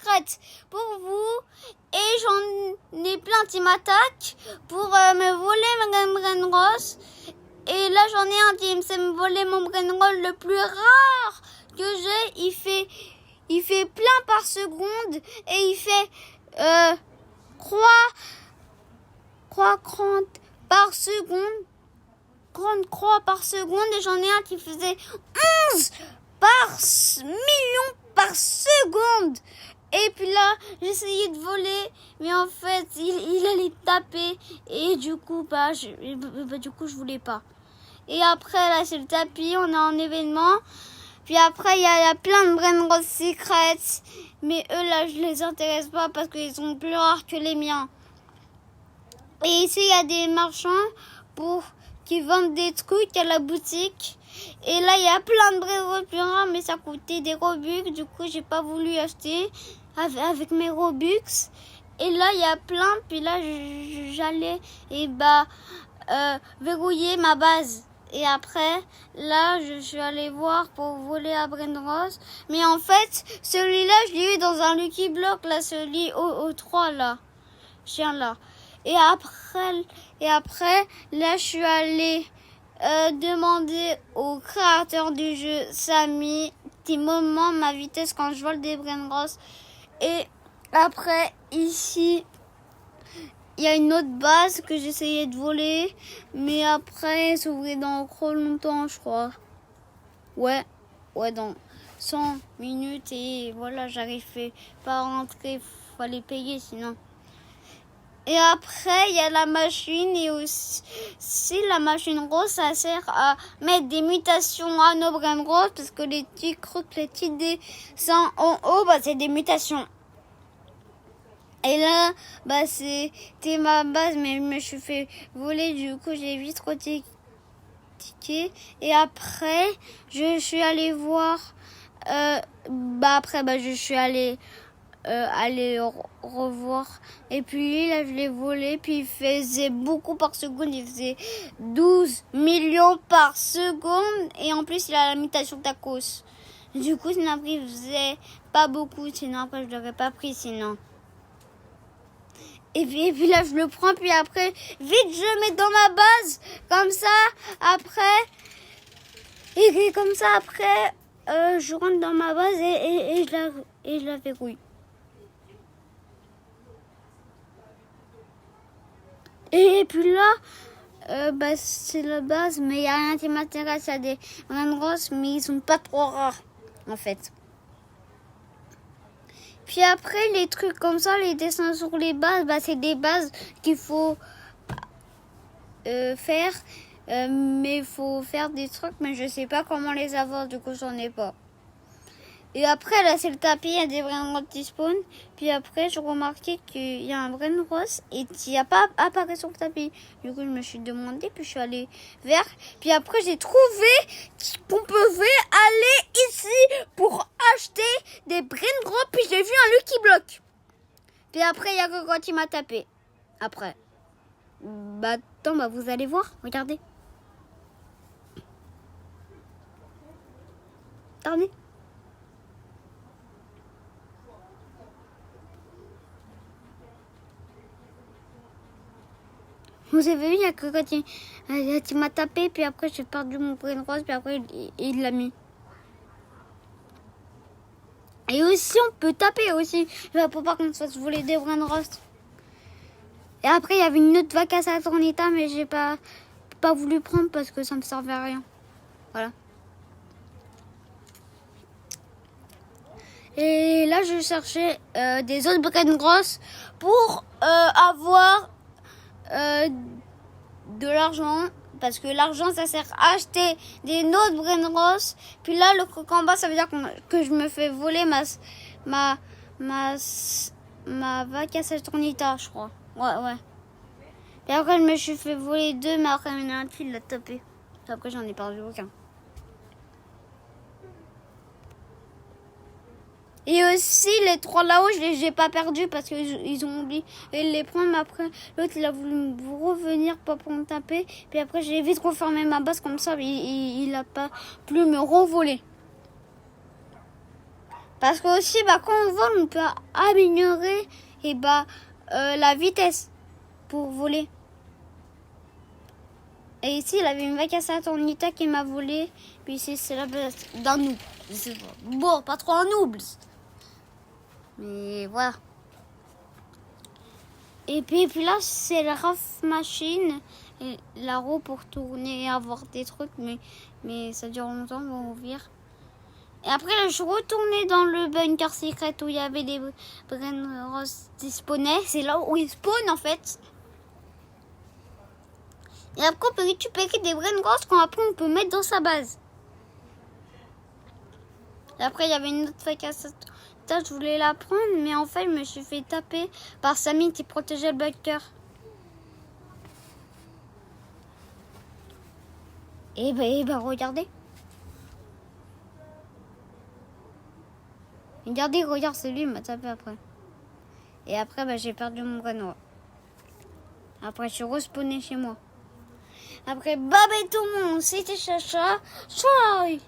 secrète pour vous. Et j'en ai plein qui m'attaquent pour me voler ma Brain Rose. Et là, j'en ai un qui essaie de me voler mon Brain Rose le plus rare que j'ai. Il fait plein par seconde et il fait croix par seconde. Grande croix par seconde et j'en ai un qui faisait 11 millions par seconde. Et puis là, j'essayais de voler, mais en fait, il allait taper et du coup, je voulais pas. Et après, là, c'est le tapis, on est en événement. Puis après, il y a plein de Brain Rose secrètes, mais eux, là, je les intéresse pas parce qu'ils sont plus rares que les miens. Et ici, il y a des marchands qui vendent des trucs à la boutique. Et là, il y a plein de Brain Rose plus rares, mais ça coûtait des Robux. Du coup, j'ai pas voulu acheter avec mes Robux. Et là, il y a plein. Puis là, j'allais verrouiller ma base. Et après, là, je suis allée voir pour voler à Brain Rose. Mais en fait, celui-là, je l'ai eu dans un Lucky Block, là, celui au 3, là. Chien, là. Et après, là, je suis allée demander au créateur du jeu, Samy, qui m'augmente ma vitesse quand je vole des Brain Rose. Et après, ici, il y a une autre base que j'essayais de voler, mais après, ça ouvrait dans trop longtemps, je crois. Ouais, dans 100 minutes, et voilà, j'arrivais pas à rentrer, fallait payer sinon. Et après, il y a la machine, et aussi la machine rose, ça sert à mettre des mutations à nos Brain Rose, parce que les petits crocs, les petits dessins en haut, c'est des mutations. Et là, c'était ma base, mais je me suis fait voler, du coup, j'ai vite ticket. Et après, je suis allée voir, je suis allée aller revoir. Et puis là, je l'ai volé, puis il faisait beaucoup par seconde, il faisait 12 millions par seconde. Et en plus, il a la mutation tacos. Du coup, sinon après, il faisait pas beaucoup, sinon après, je l'aurais pas pris, sinon. Et puis là, je le prends, puis après, vite, je le mets dans ma base, comme ça, après, et comme ça, après, je rentre dans ma base et je la verrouille. Et puis là, c'est la base, mais il y a rien qui m'intéresse, il y a des Brain Rose, mais ils sont pas trop rares, en fait. Puis après, les trucs comme ça, les dessins sur les bases, c'est des bases qu'il faut faire. Mais il faut faire des trucs, mais je sais pas comment les avoir, du coup, j'en ai pas. Et après, là, c'est le tapis, il y a des Brain Rose qui spawn. Puis après, j'ai remarqué qu'il y a un Brain Rose et qu'il n'y a pas apparu sur le tapis. Du coup, je me suis demandé, puis je suis allée vers. Puis après, j'ai trouvé qu'on pouvait aller ici pour acheter des Brain Rose. Puis j'ai vu un Lucky Block. Puis après, il y a que quand il m'a tapé. Après. Attends, vous allez voir. Regardez. Regardez. Vous avez vu, il y a que quand il m'a tapé, puis après j'ai perdu mon Brain Rose, puis après il l'a mis. Et aussi, on peut taper aussi. Pour pas qu'on se fasse voler des Brain Rose. Et après, il y avait une autre vacasse à son état, mais j'ai pas voulu prendre parce que ça me servait à rien. Voilà. Et là, je cherchais des autres Brain Rose pour avoir de l'argent, parce que l'argent ça sert à acheter des autres Brain Rose. Puis là, le truc en bas, ça veut dire que je me fais voler ma vacasse à Tornita, je crois. Ouais. Et après, je me suis fait voler 2, mais après, il y en a un qui l'a tapé. Après, j'en ai perdu aucun. Et aussi, les 3 là-haut, je les ai pas perdus parce qu'ils ont oublié de les prendre. Mais après, l'autre, il a voulu revenir pas pour me taper. Puis après, j'ai vite refermé ma base comme ça. Il a pas pu me revoler. Parce que aussi, quand on vole, on peut améliorer la vitesse pour voler. Et ici, il avait une vache à Saturnita qui m'a volé. Puis ici, c'est la base d'un noob. Bon, pas trop un noob. Mais voilà. Et puis là, c'est la RAF machine. Et la roue pour tourner et avoir des trucs. Mais ça dure longtemps, on va ouvrir. Et après, là, je suis retournée dans le bunker secret où il y avait des Brain Rose qui spawnaient. C'est là où ils spawnent, en fait. Et après, on peut récupérer des Brain Rose qu'après, on peut mettre dans sa base. Et après, il y avait une autre fake à ça. Je voulais la prendre, mais en fait, je me suis fait taper par Samy qui protégeait le bunker. Et regardez. Regarde, c'est lui, il m'a tapé après. Et après, j'ai perdu mon Brain. Après, je suis respawnée chez moi. Après, bye bye tout le monde, c'était Chacha. Ciao.